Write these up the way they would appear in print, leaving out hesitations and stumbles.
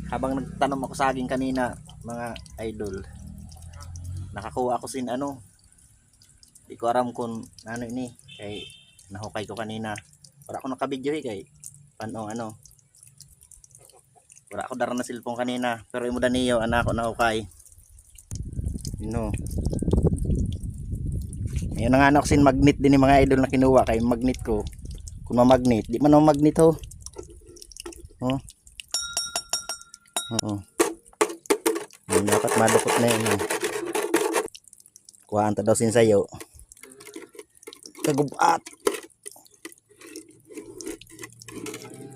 Habang nagtanom ako saging kanina, mga idol, nakakuha ako sin ano. Di ko alam kung ano ini, kay nahukay ko kanina. Wala ako nakabidyo kay paano ano. Wala ako dara na cellphone kanina, pero imo daniyo anak ko nahukay. No. Ayun nga anak sin magnet din ni mga idol na kinuha kay magnet ko. Kung mamagnet, di man magnet ho. Oh. Oo. Dapat madukot na yun. Kuhaan ta daw sin sayo. Kagubat.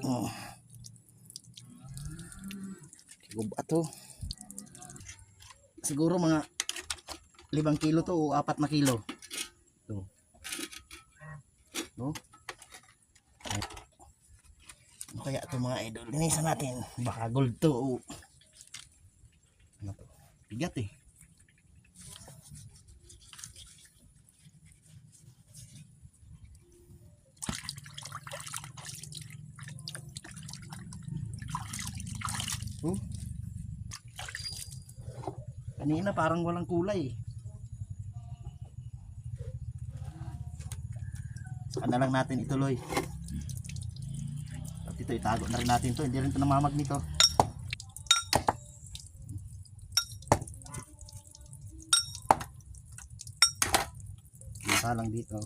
Oh. Kagubat to. Siguro mga 5 kilo to o 4 na kilo. To. No? Ano kaya ito mga idol? Linisan natin. Baka gold to. Ano to? Bigat eh. Kanina parang walang kulay. Saka na lang natin ituloy. At ito itago na rin natin to. Hindi rin ito namamag nito. Isa lang dito.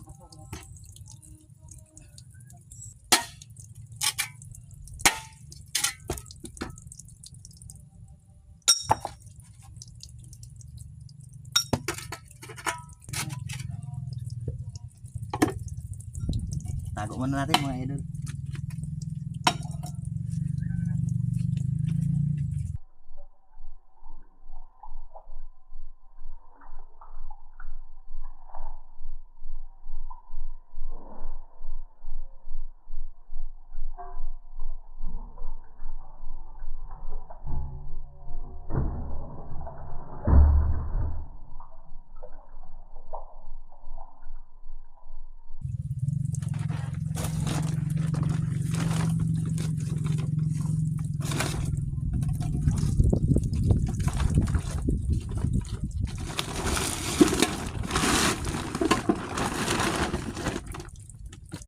Tago muna natin mga idol.